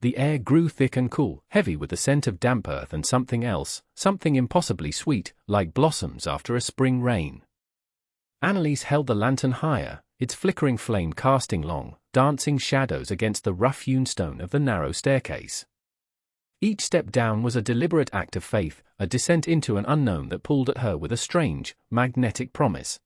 The air grew thick and cool, heavy with the scent of damp earth and something else, something impossibly sweet, like blossoms after a spring rain. Anneliese held the lantern higher, its flickering flame casting long, dancing shadows against the rough-hewn stone of the narrow staircase. Each step down was a deliberate act of faith, a descent into an unknown that pulled at her with a strange, magnetic promise.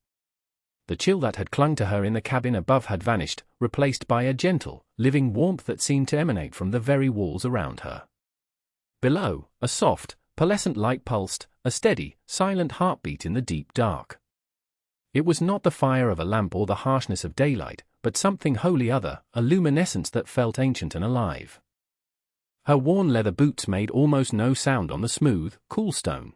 The chill that had clung to her in the cabin above had vanished, replaced by a gentle, living warmth that seemed to emanate from the very walls around her. Below, a soft, pearlescent light pulsed, a steady, silent heartbeat in the deep dark. It was not the fire of a lamp or the harshness of daylight, but something wholly other, a luminescence that felt ancient and alive. Her worn leather boots made almost no sound on the smooth, cool stone.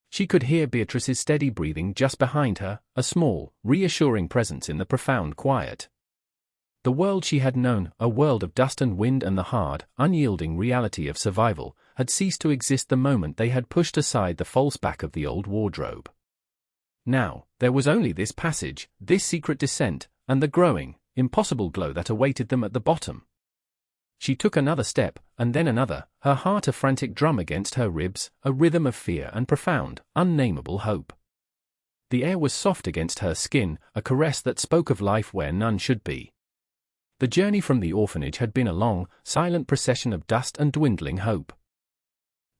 She could hear Beatrice's steady breathing just behind her, a small, reassuring presence in the profound quiet. The world she had known, a world of dust and wind and the hard, unyielding reality of survival, had ceased to exist the moment they had pushed aside the false back of the old wardrobe. Now, there was only this passage, this secret descent, and the growing, impossible glow that awaited them at the bottom. She took another step, and then another, her heart a frantic drum against her ribs, a rhythm of fear and profound, unnameable hope. The air was soft against her skin, a caress that spoke of life where none should be. The journey from the orphanage had been a long, silent procession of dust and dwindling hope.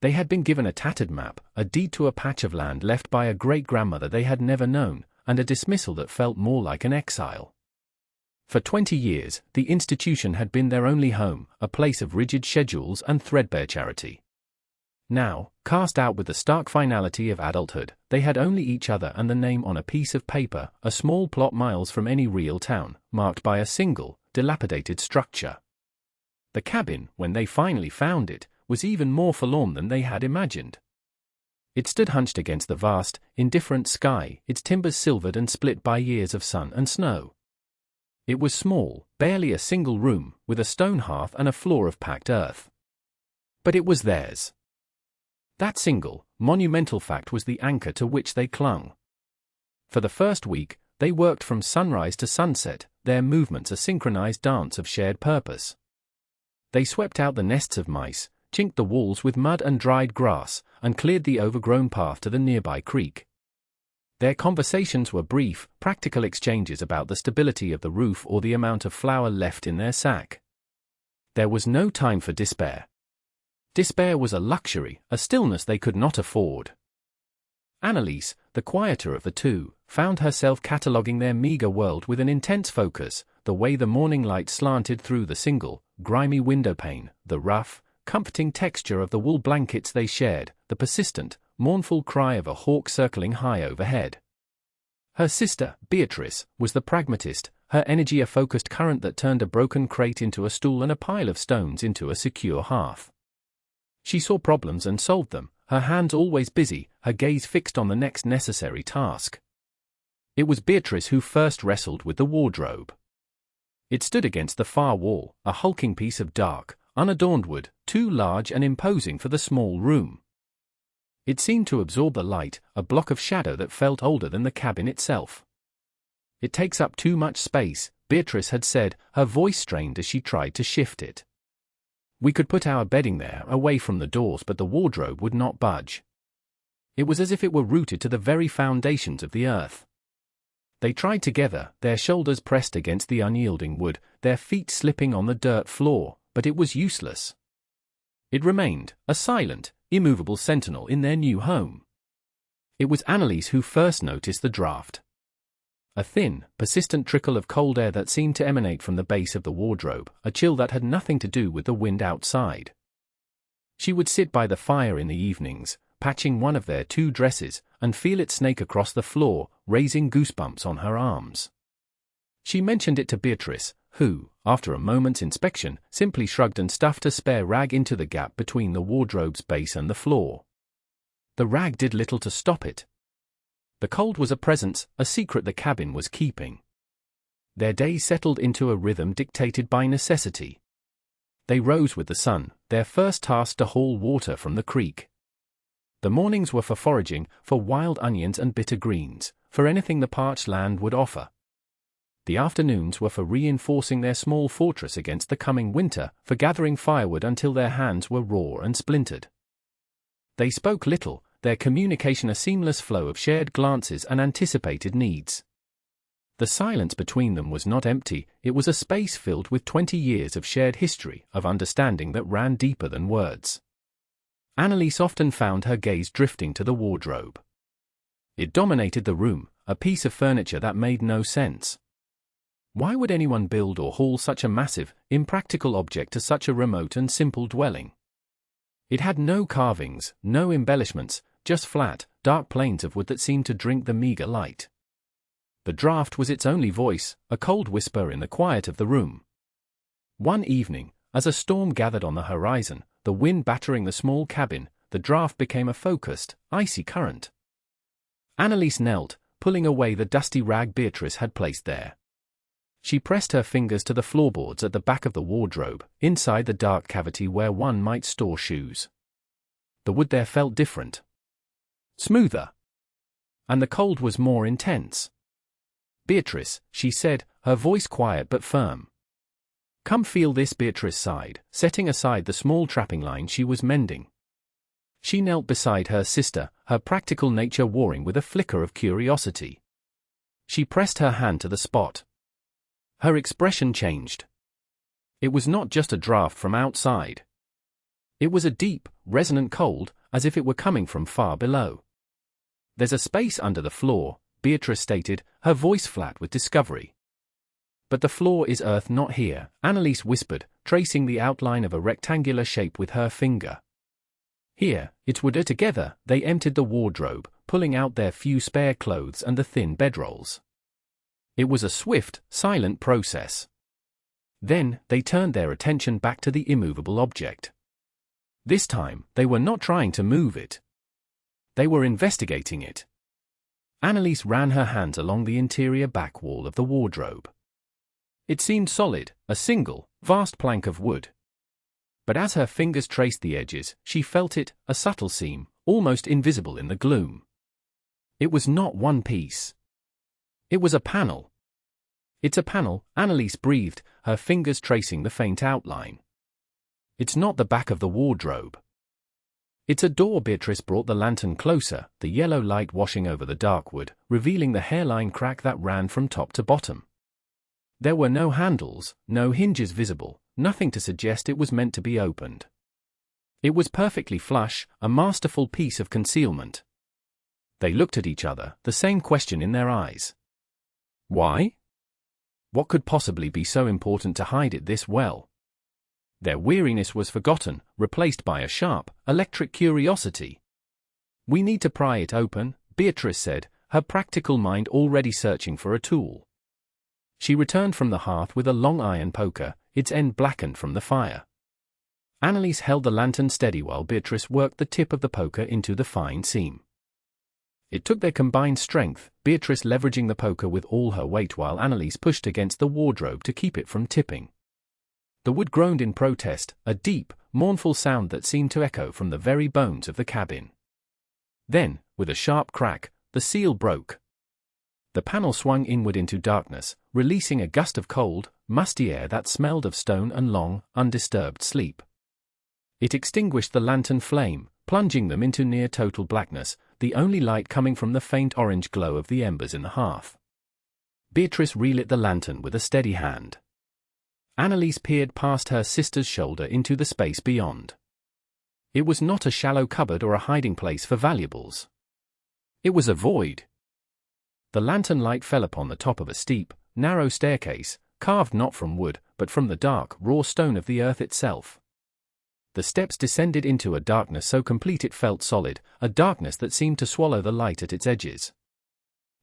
They had been given a tattered map, a deed to a patch of land left by a great-grandmother they had never known, and a dismissal that felt more like an exile. For 20 years, the institution had been their only home, a place of rigid schedules and threadbare charity. Now, cast out with the stark finality of adulthood, they had only each other and the name on a piece of paper, a small plot miles from any real town, marked by a single, dilapidated structure. The cabin, when they finally found it, was even more forlorn than they had imagined. It stood hunched against the vast, indifferent sky, its timbers silvered and split by years of sun and snow. It was small, barely a single room, with a stone hearth and a floor of packed earth. But it was theirs. That single, monumental fact was the anchor to which they clung. For the first week, they worked from sunrise to sunset, their movements a synchronized dance of shared purpose. They swept out the nests of mice, chinked the walls with mud and dried grass, and cleared the overgrown path to the nearby creek. Their conversations were brief, practical exchanges about the stability of the roof or the amount of flour left in their sack. There was no time for despair. Despair was a luxury, a stillness they could not afford. Anneliese, the quieter of the two, found herself cataloguing their meager world with an intense focus, the way the morning light slanted through the single, grimy windowpane, the rough, comforting texture of the wool blankets they shared, the persistent, mournful cry of a hawk circling high overhead. Her sister, Beatrice, was the pragmatist, her energy a focused current that turned a broken crate into a stool and a pile of stones into a secure hearth. She saw problems and solved them, her hands always busy, her gaze fixed on the next necessary task. It was Beatrice who first wrestled with the wardrobe. It stood against the far wall, a hulking piece of dark, unadorned wood, too large and imposing for the small room. It seemed to absorb the light, a block of shadow that felt older than the cabin itself. "It takes up too much space," Beatrice had said, her voice strained as she tried to shift it. "We could put our bedding there, away from the doors, but the wardrobe would not budge." It was as if it were rooted to the very foundations of the earth. They tried together, their shoulders pressed against the unyielding wood, their feet slipping on the dirt floor, but it was useless. It remained, a silent, immovable sentinel in their new home. It was Anneliese who first noticed the draft. A thin, persistent trickle of cold air that seemed to emanate from the base of the wardrobe, a chill that had nothing to do with the wind outside. She would sit by the fire in the evenings, patching one of their 2 dresses, and feel it snake across the floor, raising goosebumps on her arms. She mentioned it to Beatrice, who, after a moment's inspection, simply shrugged and stuffed a spare rag into the gap between the wardrobe's base and the floor. The rag did little to stop it. The cold was a presence, a secret the cabin was keeping. Their days settled into a rhythm dictated by necessity. They rose with the sun, their first task to haul water from the creek. The mornings were for foraging, for wild onions and bitter greens, for anything the parched land would offer. The afternoons were for reinforcing their small fortress against the coming winter, for gathering firewood until their hands were raw and splintered. They spoke little, their communication a seamless flow of shared glances and anticipated needs. The silence between them was not empty, it was a space filled with 20 years of shared history, of understanding that ran deeper than words. Anneliese often found her gaze drifting to the wardrobe. It dominated the room, a piece of furniture that made no sense. Why would anyone build or haul such a massive, impractical object to such a remote and simple dwelling? It had no carvings, no embellishments, just flat, dark planes of wood that seemed to drink the meager light. The draft was its only voice, a cold whisper in the quiet of the room. One evening, as a storm gathered on the horizon, the wind battering the small cabin, the draft became a focused, icy current. Anneliese knelt, pulling away the dusty rag Beatrice had placed there. She pressed her fingers to the floorboards at the back of the wardrobe, inside the dark cavity where one might store shoes. The wood there felt different. Smoother. And the cold was more intense. "Beatrice," she said, her voice quiet but firm. "Come feel this." Beatrice sighed, setting aside the small trapping line she was mending. She knelt beside her sister, her practical nature warring with a flicker of curiosity. She pressed her hand to the spot. Her expression changed. It was not just a draft from outside. It was a deep, resonant cold, as if it were coming from far below. "There's a space under the floor," Beatrice stated, her voice flat with discovery. "But the floor is earth, not here," Anneliese whispered, tracing the outline of a rectangular shape with her finger. "Here, it's wood." Together, they emptied the wardrobe, pulling out their few spare clothes and the thin bedrolls. It was a swift, silent process. Then, they turned their attention back to the immovable object. This time, they were not trying to move it. They were investigating it. Anneliese ran her hands along the interior back wall of the wardrobe. It seemed solid, a single, vast plank of wood. But as her fingers traced the edges, she felt it, a subtle seam, almost invisible in the gloom. It was not one piece. It was a panel. "It's a panel," Anneliese breathed, her fingers tracing the faint outline. "It's not the back of the wardrobe. It's a door." Beatrice brought the lantern closer, the yellow light washing over the dark wood, revealing the hairline crack that ran from top to bottom. There were no handles, no hinges visible, nothing to suggest it was meant to be opened. It was perfectly flush, a masterful piece of concealment. They looked at each other, the same question in their eyes. Why? What could possibly be so important to hide it this well? Their weariness was forgotten, replaced by a sharp, electric curiosity. "We need to pry it open," Beatrice said, her practical mind already searching for a tool. She returned from the hearth with a long iron poker, its end blackened from the fire. Anneliese held the lantern steady while Beatrice worked the tip of the poker into the fine seam. It took their combined strength, Beatrice leveraging the poker with all her weight while Anneliese pushed against the wardrobe to keep it from tipping. The wood groaned in protest, a deep, mournful sound that seemed to echo from the very bones of the cabin. Then, with a sharp crack, the seal broke. The panel swung inward into darkness, releasing a gust of cold, musty air that smelled of stone and long, undisturbed sleep. It extinguished the lantern flame, plunging them into near total blackness, the only light coming from the faint orange glow of the embers in the hearth. Beatrice relit the lantern with a steady hand. Anneliese peered past her sister's shoulder into the space beyond. It was not a shallow cupboard or a hiding place for valuables. It was a void. The lantern light fell upon the top of a steep, narrow staircase, carved not from wood, but from the dark, raw stone of the earth itself. The steps descended into a darkness so complete it felt solid, a darkness that seemed to swallow the light at its edges.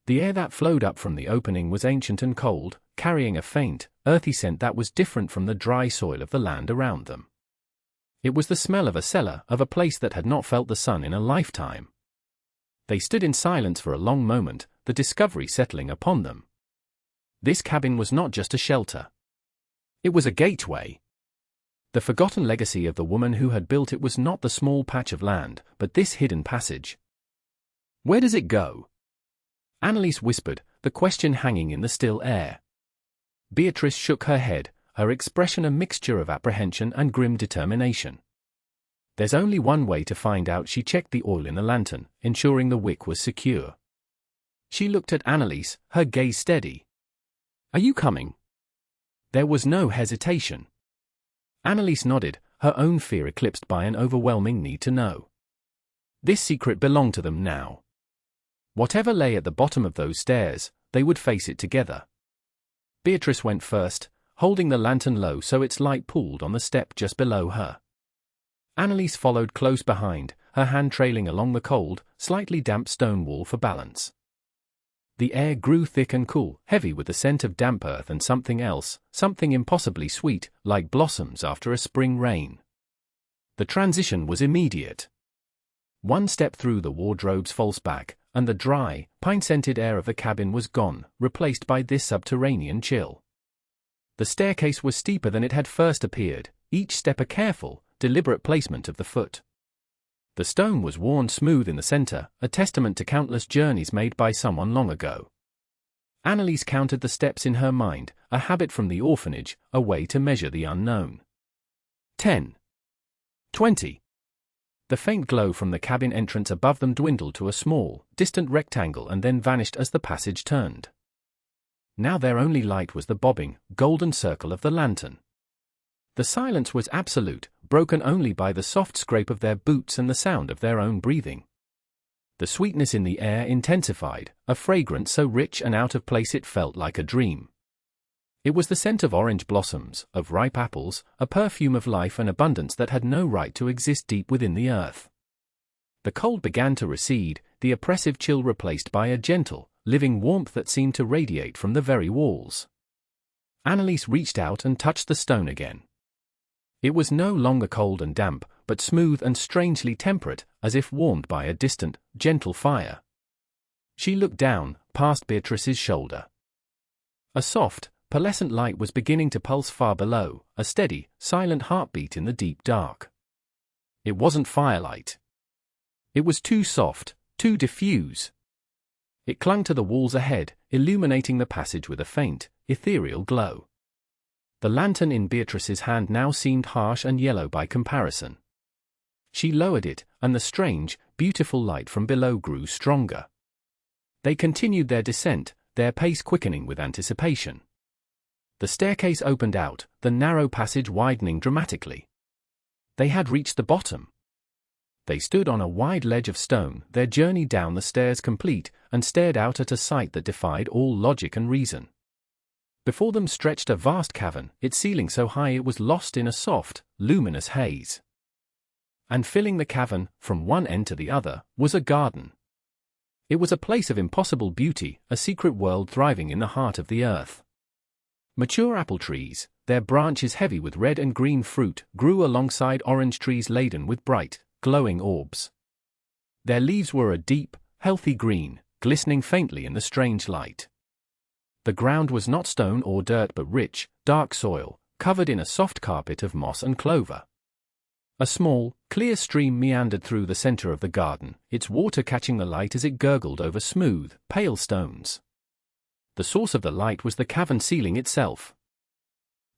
The air that flowed up from the opening was ancient and cold, carrying a faint, earthy scent that was different from the dry soil of the land around them. It was the smell of a cellar, of a place that had not felt the sun in a lifetime. They stood in silence for a long moment, the discovery settling upon them. This cabin was not just a shelter. It was a gateway. The forgotten legacy of the woman who had built it was not the small patch of land, but this hidden passage. "Where does it go?" Anneliese whispered, the question hanging in the still air. Beatrice shook her head, her expression a mixture of apprehension and grim determination. There's only one way to find out. She checked the oil in the lantern, ensuring the wick was secure. She looked at Annalise, her gaze steady. Are you coming? There was no hesitation. Annalise nodded, her own fear eclipsed by an overwhelming need to know. This secret belonged to them now. Whatever lay at the bottom of those stairs, they would face it together. Beatrice went first, holding the lantern low so its light pooled on the step just below her. Annalise followed close behind, her hand trailing along the cold, slightly damp stone wall for balance. The air grew thick and cool, heavy with the scent of damp earth and something else, something impossibly sweet, like blossoms after a spring rain. The transition was immediate. One step through the wardrobe's false back, and the dry, pine-scented air of the cabin was gone, replaced by this subterranean chill. The staircase was steeper than it had first appeared, each step a careful, deliberate placement of the foot. The stone was worn smooth in the center, a testament to countless journeys made by someone long ago. Annalise counted the steps in her mind, a habit from the orphanage, a way to measure the unknown. 10. 20. The faint glow from the cabin entrance above them dwindled to a small, distant rectangle and then vanished as the passage turned. Now their only light was the bobbing, golden circle of the lantern. The silence was absolute, broken only by the soft scrape of their boots and the sound of their own breathing. The sweetness in the air intensified, a fragrance so rich and out of place it felt like a dream. It was the scent of orange blossoms, of ripe apples, a perfume of life and abundance that had no right to exist deep within the earth. The cold began to recede, the oppressive chill replaced by a gentle, living warmth that seemed to radiate from the very walls. Annalise reached out and touched the stone again. It was no longer cold and damp, but smooth and strangely temperate, as if warmed by a distant, gentle fire. She looked down, past Beatrice's shoulder. A soft, pearlescent light was beginning to pulse far below, a steady, silent heartbeat in the deep dark. It wasn't firelight. It was too soft, too diffuse. It clung to the walls ahead, illuminating the passage with a faint, ethereal glow. The lantern in Beatrice's hand now seemed harsh and yellow by comparison. She lowered it, and the strange, beautiful light from below grew stronger. They continued their descent, their pace quickening with anticipation. The staircase opened out, the narrow passage widening dramatically. They had reached the bottom. They stood on a wide ledge of stone, their journey down the stairs complete, and stared out at a sight that defied all logic and reason. Before them stretched a vast cavern, its ceiling so high it was lost in a soft, luminous haze. And filling the cavern, from one end to the other, was a garden. It was a place of impossible beauty, a secret world thriving in the heart of the earth. Mature apple trees, their branches heavy with red and green fruit, grew alongside orange trees laden with bright, glowing orbs. Their leaves were a deep, healthy green, glistening faintly in the strange light. The ground was not stone or dirt but rich, dark soil, covered in a soft carpet of moss and clover. A small, clear stream meandered through the center of the garden, its water catching the light as it gurgled over smooth, pale stones. The source of the light was the cavern ceiling itself.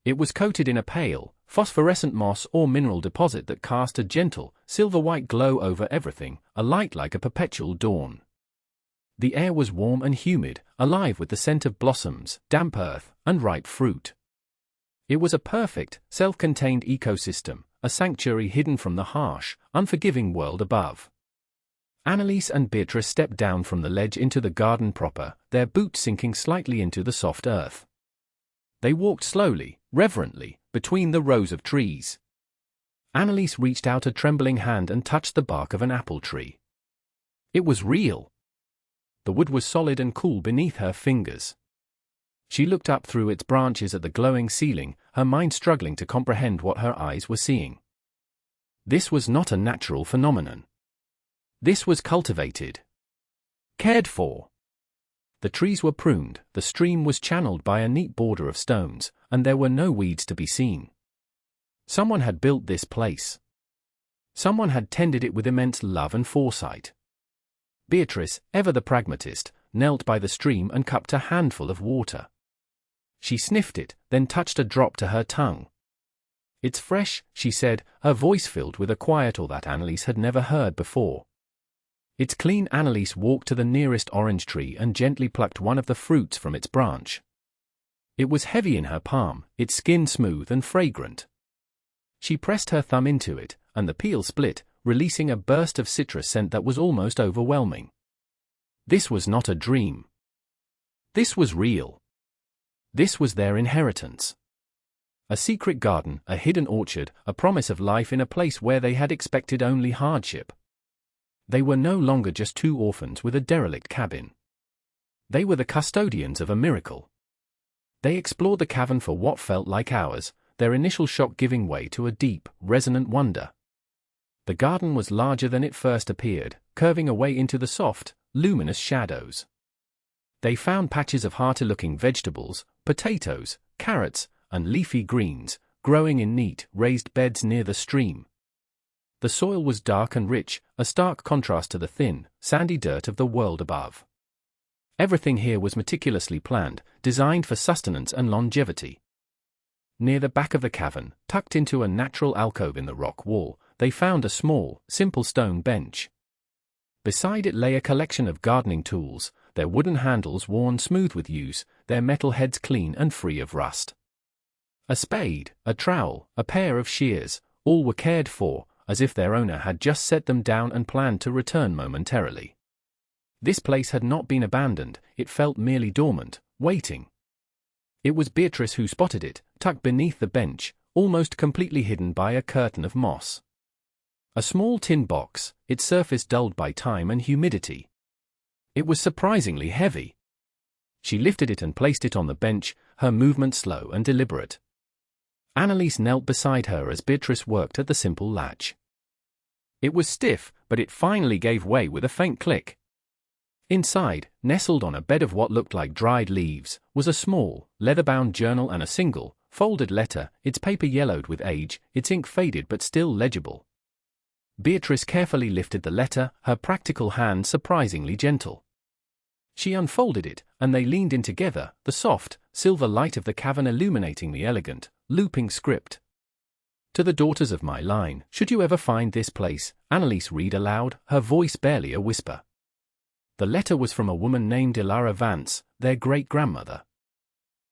It was coated in a pale, phosphorescent moss or mineral deposit that cast a gentle, silver-white glow over everything, a light like a perpetual dawn. The air was warm and humid, alive with the scent of blossoms, damp earth, and ripe fruit. It was a perfect, self-contained ecosystem, a sanctuary hidden from the harsh, unforgiving world above. Annalise and Beatrice stepped down from the ledge into the garden proper, their boots sinking slightly into the soft earth. They walked slowly, reverently, between the rows of trees. Annalise reached out a trembling hand and touched the bark of an apple tree. It was real. The wood was solid and cool beneath her fingers. She looked up through its branches at the glowing ceiling, her mind struggling to comprehend what her eyes were seeing. This was not a natural phenomenon. This was cultivated. Cared for. The trees were pruned, the stream was channeled by a neat border of stones, and there were no weeds to be seen. Someone had built this place. Someone had tended it with immense love and foresight. Beatrice, ever the pragmatist, knelt by the stream and cupped a handful of water. She sniffed it, then touched a drop to her tongue. "It's fresh," she said, her voice filled with a quiet awe that Anneliese had never heard before. "It's clean." Anneliese walked to the nearest orange tree and gently plucked one of the fruits from its branch. It was heavy in her palm, its skin smooth and fragrant. She pressed her thumb into it, and the peel split, releasing a burst of citrus scent that was almost overwhelming. This was not a dream. This was real. This was their inheritance. A secret garden, a hidden orchard, a promise of life in a place where they had expected only hardship. They were no longer just two orphans with a derelict cabin. They were the custodians of a miracle. They explored the cavern for what felt like hours, their initial shock giving way to a deep, resonant wonder. The garden was larger than it first appeared, curving away into the soft, luminous shadows. They found patches of hearty-looking vegetables, potatoes, carrots, and leafy greens, growing in neat, raised beds near the stream. The soil was dark and rich, a stark contrast to the thin, sandy dirt of the world above. Everything here was meticulously planned, designed for sustenance and longevity. Near the back of the cavern, tucked into a natural alcove in the rock wall, they found a small, simple stone bench. Beside it lay a collection of gardening tools, their wooden handles worn smooth with use, their metal heads clean and free of rust. A spade, a trowel, a pair of shears, all were cared for, as if their owner had just set them down and planned to return momentarily. This place had not been abandoned, it felt merely dormant, waiting. It was Beatrice who spotted it, tucked beneath the bench, almost completely hidden by a curtain of moss. A small tin box, its surface dulled by time and humidity. It was surprisingly heavy. She lifted it and placed it on the bench, her movement slow and deliberate. Anneliese knelt beside her as Beatrice worked at the simple latch. It was stiff, but it finally gave way with a faint click. Inside, nestled on a bed of what looked like dried leaves, was a small, leather-bound journal and a single, folded letter, its paper yellowed with age, its ink faded but still legible. Beatrice carefully lifted the letter, her practical hand surprisingly gentle. She unfolded it, and they leaned in together, the soft, silver light of the cavern illuminating the elegant, looping script. "To the daughters of my line, should you ever find this place," Anneliese read aloud, her voice barely a whisper. The letter was from a woman named Ilara Vance, their great-grandmother.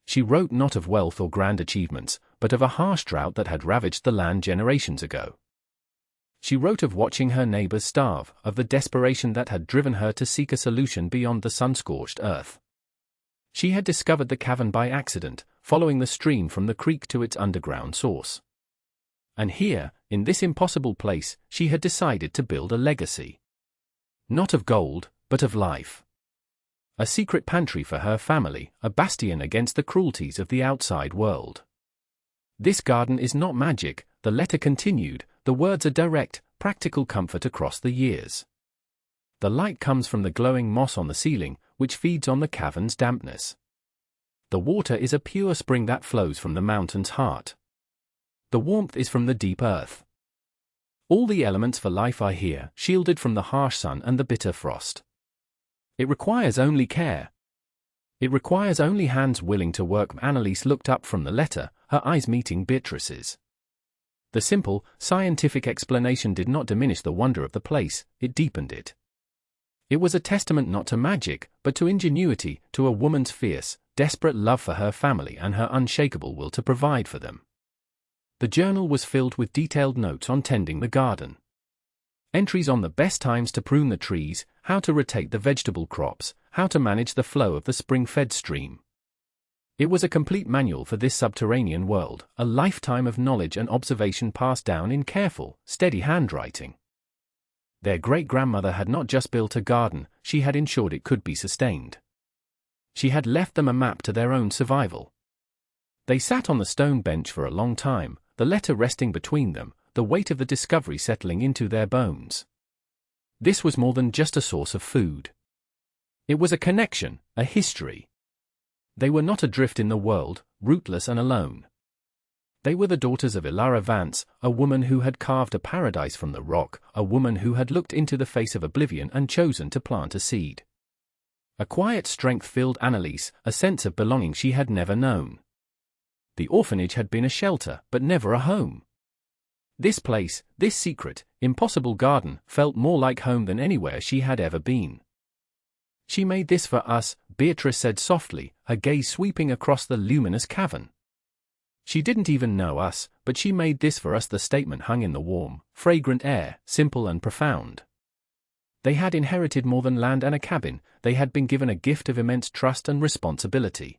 She wrote not of wealth or grand achievements, but of a harsh drought that had ravaged the land generations ago. She wrote of watching her neighbors starve, of the desperation that had driven her to seek a solution beyond the sun-scorched earth. She had discovered the cavern by accident, following the stream from the creek to its underground source. And here, in this impossible place, she had decided to build a legacy. Not of gold, but of life. A secret pantry for her family, a bastion against the cruelties of the outside world. "This garden is not magic," the letter continued, the words are direct, practical comfort across the years. The light comes from the glowing moss on the ceiling, which feeds on the cavern's dampness. The water is a pure spring that flows from the mountain's heart. The warmth is from the deep earth. All the elements for life are here, shielded from the harsh sun and the bitter frost. It requires only care. It requires only hands willing to work. Anneliese looked up from the letter, her eyes meeting Beatrice's. The simple, scientific explanation did not diminish the wonder of the place, it deepened it. It was a testament not to magic, but to ingenuity, to a woman's fierce, desperate love for her family and her unshakable will to provide for them. The journal was filled with detailed notes on tending the garden. Entries on the best times to prune the trees, how to rotate the vegetable crops, how to manage the flow of the spring-fed stream. It was a complete manual for this subterranean world, a lifetime of knowledge and observation passed down in careful, steady handwriting. Their great-grandmother had not just built a garden, she had ensured it could be sustained. She had left them a map to their own survival. They sat on the stone bench for a long time, the letter resting between them, the weight of the discovery settling into their bones. This was more than just a source of food. It was a connection, a history. They were not adrift in the world, rootless and alone. They were the daughters of Ilara Vance, a woman who had carved a paradise from the rock, a woman who had looked into the face of oblivion and chosen to plant a seed. A quiet strength filled Annalise, a sense of belonging she had never known. The orphanage had been a shelter, but never a home. This place, this secret, impossible garden, felt more like home than anywhere she had ever been. "She made this for us," Beatrice said softly, her gaze sweeping across the luminous cavern. "She didn't even know us, but she made this for us." The statement hung in the warm, fragrant air, simple and profound. They had inherited more than land and a cabin, they had been given a gift of immense trust and responsibility.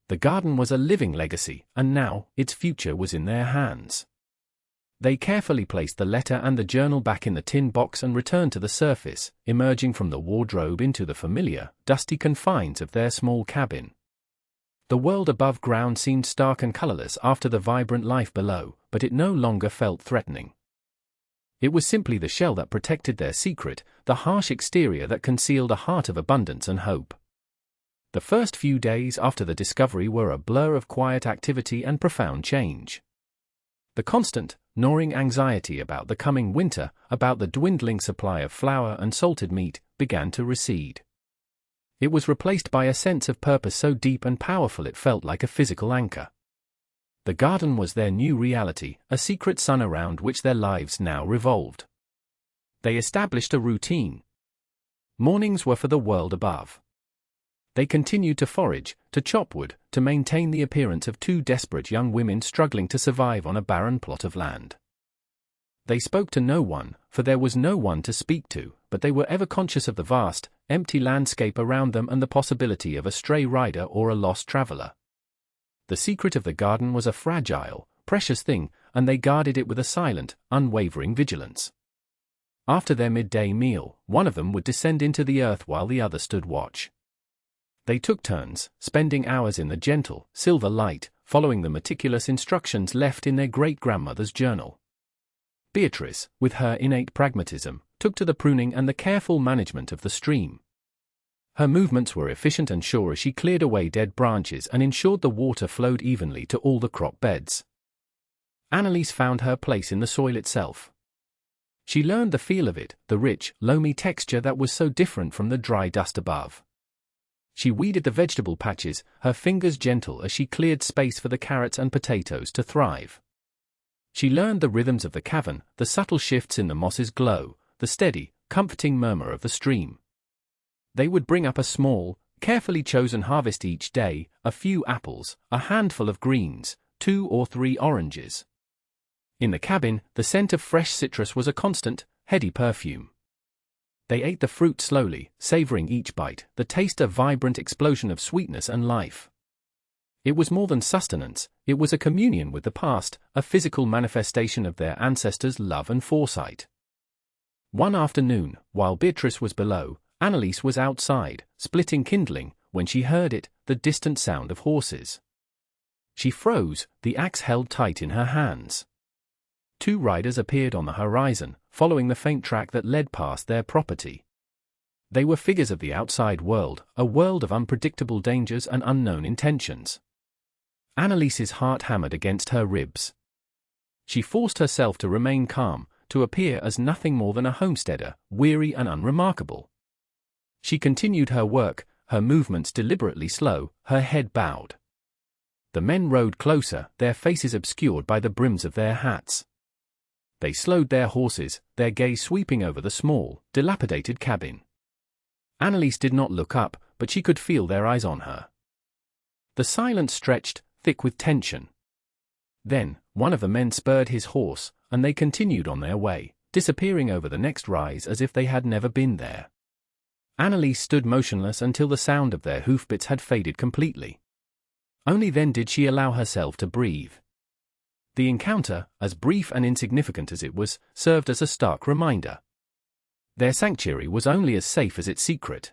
The garden was a living legacy, and now, its future was in their hands. They carefully placed the letter and the journal back in the tin box and returned to the surface, emerging from the wardrobe into the familiar, dusty confines of their small cabin. The world above ground seemed stark and colorless after the vibrant life below, but it no longer felt threatening. It was simply the shell that protected their secret, the harsh exterior that concealed a heart of abundance and hope. The first few days after the discovery were a blur of quiet activity and profound change. The constant, gnawing anxiety about the coming winter, about the dwindling supply of flour and salted meat, began to recede. It was replaced by a sense of purpose so deep and powerful it felt like a physical anchor. The garden was their new reality, a secret sun around which their lives now revolved. They established a routine. Mornings were for the world above. They continued to forage, to chop wood, to maintain the appearance of two desperate young women struggling to survive on a barren plot of land. They spoke to no one, for there was no one to speak to, but they were ever conscious of the vast, empty landscape around them and the possibility of a stray rider or a lost traveler. The secret of the garden was a fragile, precious thing, and they guarded it with a silent, unwavering vigilance. After their midday meal, one of them would descend into the earth while the other stood watch. They took turns, spending hours in the gentle, silver light, following the meticulous instructions left in their great-grandmother's journal. Beatrice, with her innate pragmatism, took to the pruning and the careful management of the stream. Her movements were efficient and sure as she cleared away dead branches and ensured the water flowed evenly to all the crop beds. Annalise found her place in the soil itself. She learned the feel of it, the rich, loamy texture that was so different from the dry dust above. She weeded the vegetable patches, her fingers gentle as she cleared space for the carrots and potatoes to thrive. She learned the rhythms of the cavern, the subtle shifts in the moss's glow, the steady, comforting murmur of the stream. They would bring up a small, carefully chosen harvest each day, a few apples, a handful of greens, 2 or 3 oranges. In the cabin, the scent of fresh citrus was a constant, heady perfume. They ate the fruit slowly, savoring each bite, the taste a vibrant explosion of sweetness and life. It was more than sustenance, it was a communion with the past, a physical manifestation of their ancestors' love and foresight. One afternoon, while Beatrice was below, Annalise was outside, splitting kindling, when she heard it, the distant sound of horses. She froze, the axe held tight in her hands. 2 riders appeared on the horizon, following the faint track that led past their property. They were figures of the outside world, a world of unpredictable dangers and unknown intentions. Annalise's heart hammered against her ribs. She forced herself to remain calm, to appear as nothing more than a homesteader, weary and unremarkable. She continued her work, her movements deliberately slow, her head bowed. The men rode closer, their faces obscured by the brims of their hats. They slowed their horses, their gaze sweeping over the small, dilapidated cabin. Annalise did not look up, but she could feel their eyes on her. The silence stretched, thick with tension. Then, one of the men spurred his horse, and they continued on their way, disappearing over the next rise as if they had never been there. Annalise stood motionless until the sound of their hoofbeats had faded completely. Only then did she allow herself to breathe. The encounter, as brief and insignificant as it was, served as a stark reminder. Their sanctuary was only as safe as its secret.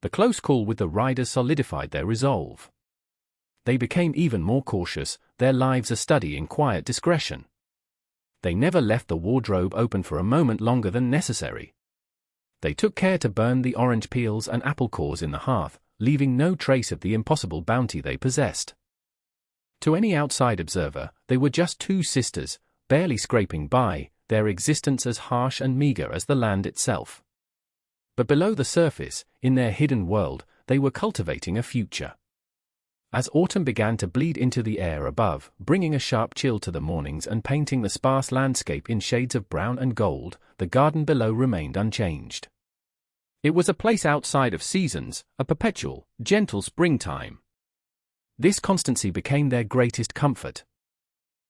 The close call with the riders solidified their resolve. They became even more cautious, their lives a study in quiet discretion. They never left the wardrobe open for a moment longer than necessary. They took care to burn the orange peels and apple cores in the hearth, leaving no trace of the impossible bounty they possessed. To any outside observer, they were just 2 sisters, barely scraping by, their existence as harsh and meager as the land itself. But below the surface, in their hidden world, they were cultivating a future. As autumn began to bleed into the air above, bringing a sharp chill to the mornings and painting the sparse landscape in shades of brown and gold, the garden below remained unchanged. It was a place outside of seasons, a perpetual, gentle springtime. This constancy became their greatest comfort.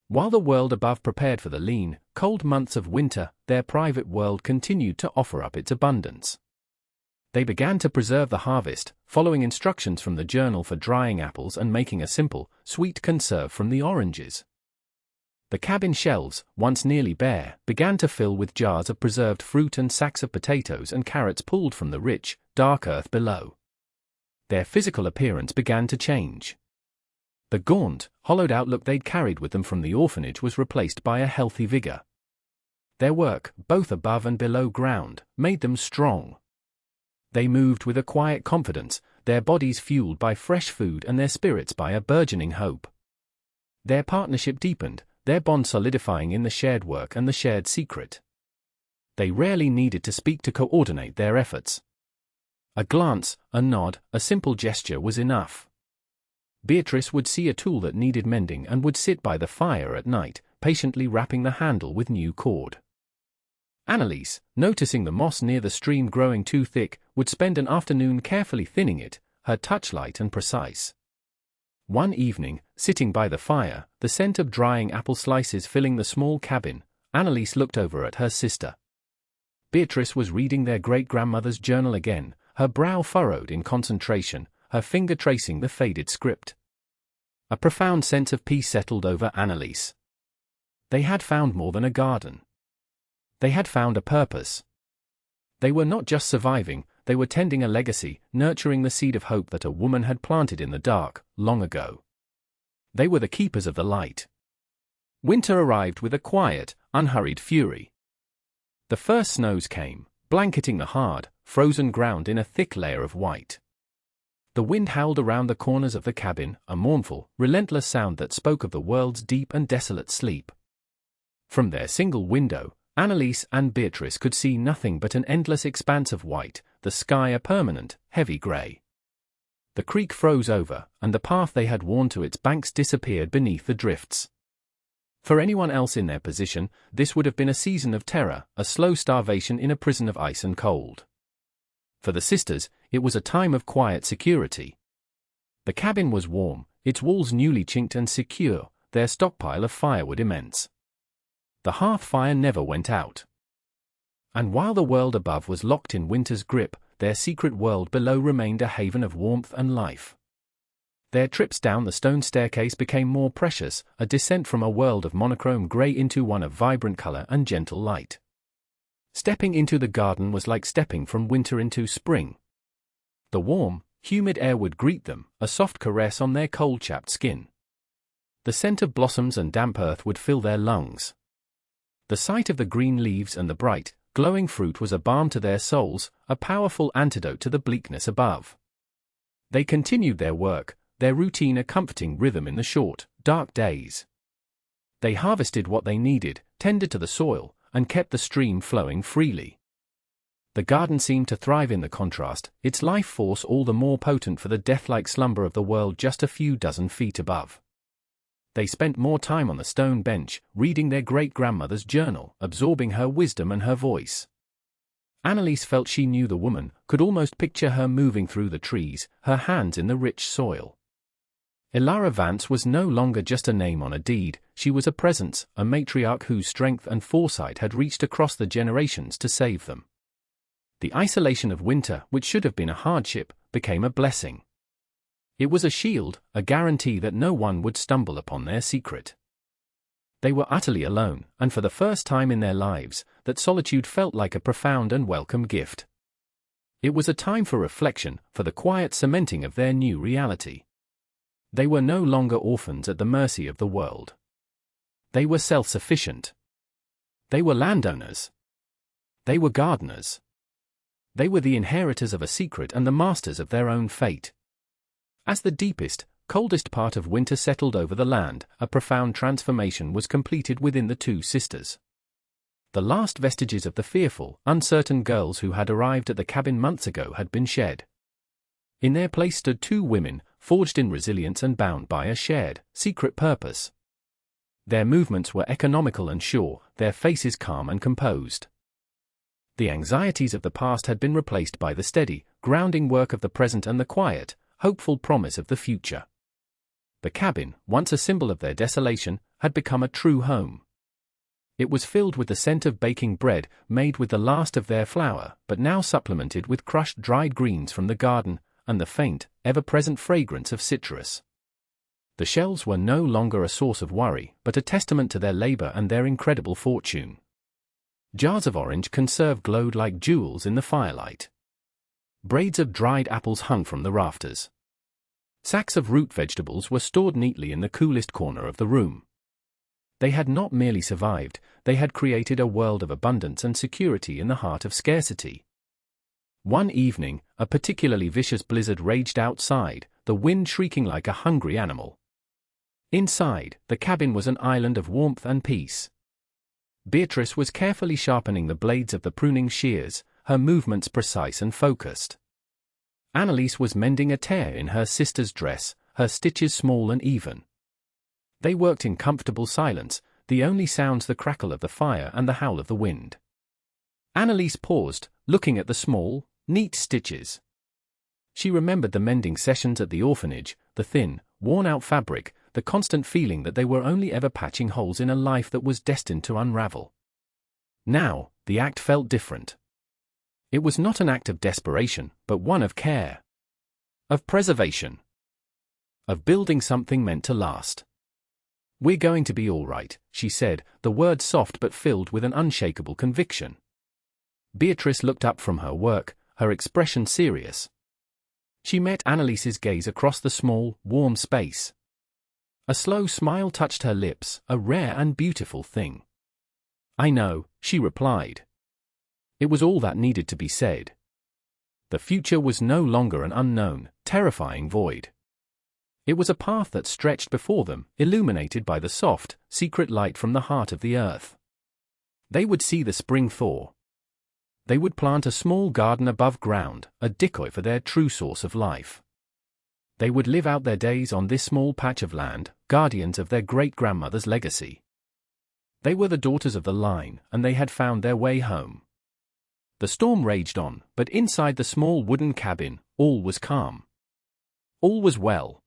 While the world above prepared for the lean, cold months of winter, their private world continued to offer up its abundance. They began to preserve the harvest, following instructions from the journal for drying apples and making a simple, sweet conserve from the oranges. The cabin shelves, once nearly bare, began to fill with jars of preserved fruit and sacks of potatoes and carrots pulled from the rich, dark earth below. Their physical appearance began to change. The gaunt, hollowed-out look they'd carried with them from the orphanage was replaced by a healthy vigor. Their work, both above and below ground, made them strong. They moved with a quiet confidence, their bodies fueled by fresh food and their spirits by a burgeoning hope. Their partnership deepened, their bond solidifying in the shared work and the shared secret. They rarely needed to speak to coordinate their efforts. A glance, a nod, a simple gesture was enough. Beatrice would see a tool that needed mending and would sit by the fire at night, patiently wrapping the handle with new cord. Anneliese, noticing the moss near the stream growing too thick, would spend an afternoon carefully thinning it, her touch light and precise. One evening, sitting by the fire, the scent of drying apple slices filling the small cabin, Anneliese looked over at her sister. Beatrice was reading their great-grandmother's journal again, her brow furrowed in concentration, her finger tracing the faded script. A profound sense of peace settled over Anneliese. They had found more than a garden. They had found a purpose. They were not just surviving, they were tending a legacy, nurturing the seed of hope that a woman had planted in the dark, long ago. They were the keepers of the light. Winter arrived with a quiet, unhurried fury. The first snows came, blanketing the hard, frozen ground in a thick layer of white. The wind howled around the corners of the cabin, a mournful, relentless sound that spoke of the world's deep and desolate sleep. From their single window, Anneliese and Beatrice could see nothing but an endless expanse of white, the sky a permanent, heavy grey. The creek froze over, and the path they had worn to its banks disappeared beneath the drifts. For anyone else in their position, this would have been a season of terror, a slow starvation in a prison of ice and cold. For the sisters, it was a time of quiet security. The cabin was warm, its walls newly chinked and secure, their stockpile of firewood immense. The hearth fire never went out. And while the world above was locked in winter's grip, their secret world below remained a haven of warmth and life. Their trips down the stone staircase became more precious, a descent from a world of monochrome grey into one of vibrant colour and gentle light. Stepping into the garden was like stepping from winter into spring. The warm, humid air would greet them, a soft caress on their cold-chapped skin. The scent of blossoms and damp earth would fill their lungs. The sight of the green leaves and the bright, glowing fruit was a balm to their souls, a powerful antidote to the bleakness above. They continued their work, their routine a comforting rhythm in the short, dark days. They harvested what they needed, tended to the soil, and kept the stream flowing freely. The garden seemed to thrive in the contrast, its life force all the more potent for the death-like slumber of the world just a few dozen feet above. They spent more time on the stone bench, reading their great-grandmother's journal, absorbing her wisdom and her voice. Anneliese felt she knew the woman, could almost picture her moving through the trees, her hands in the rich soil. Elara Vance was no longer just a name on a deed, she was a presence, a matriarch whose strength and foresight had reached across the generations to save them. The isolation of winter, which should have been a hardship, became a blessing. It was a shield, a guarantee that no one would stumble upon their secret. They were utterly alone, and for the first time in their lives, that solitude felt like a profound and welcome gift. It was a time for reflection, for the quiet cementing of their new reality. They were no longer orphans at the mercy of the world. They were self-sufficient. They were landowners. They were gardeners. They were the inheritors of a secret and the masters of their own fate. As the deepest, coldest part of winter settled over the land, a profound transformation was completed within the two sisters. The last vestiges of the fearful, uncertain girls who had arrived at the cabin months ago had been shed. In their place stood two women, forged in resilience and bound by a shared, secret purpose. Their movements were economical and sure, their faces calm and composed. The anxieties of the past had been replaced by the steady, grounding work of the present and the quiet, hopeful promise of the future. The cabin, once a symbol of their desolation, had become a true home. It was filled with the scent of baking bread, made with the last of their flour, but now supplemented with crushed dried greens from the garden, and the faint, ever-present fragrance of citrus. The shelves were no longer a source of worry, but a testament to their labor and their incredible fortune. Jars of orange conserve glowed like jewels in the firelight. Braids of dried apples hung from the rafters. Sacks of root vegetables were stored neatly in the coolest corner of the room. They had not merely survived, they had created a world of abundance and security in the heart of scarcity. One evening, a particularly vicious blizzard raged outside, the wind shrieking like a hungry animal. Inside, the cabin was an island of warmth and peace. Beatrice was carefully sharpening the blades of the pruning shears, her movements precise and focused. Annalise was mending a tear in her sister's dress, her stitches small and even. They worked in comfortable silence, the only sounds the crackle of the fire and the howl of the wind. Annalise paused, looking at the small, neat stitches. She remembered the mending sessions at the orphanage, the thin, worn-out fabric, the constant feeling that they were only ever patching holes in a life that was destined to unravel. Now, the act felt different. It was not an act of desperation, but one of care. Of preservation. Of building something meant to last. "We're going to be all right," she said, the words soft but filled with an unshakable conviction. Beatrice looked up from her work, her expression serious. She met Annalise's gaze across the small, warm space. A slow smile touched her lips, a rare and beautiful thing. "I know," she replied. It was all that needed to be said. The future was no longer an unknown, terrifying void. It was a path that stretched before them, illuminated by the soft, secret light from the heart of the earth. They would see the spring thaw. They would plant a small garden above ground, a decoy for their true source of life. They would live out their days on this small patch of land, guardians of their great-grandmother's legacy. They were the daughters of the line, and they had found their way home. The storm raged on, but inside the small wooden cabin, all was calm. All was well.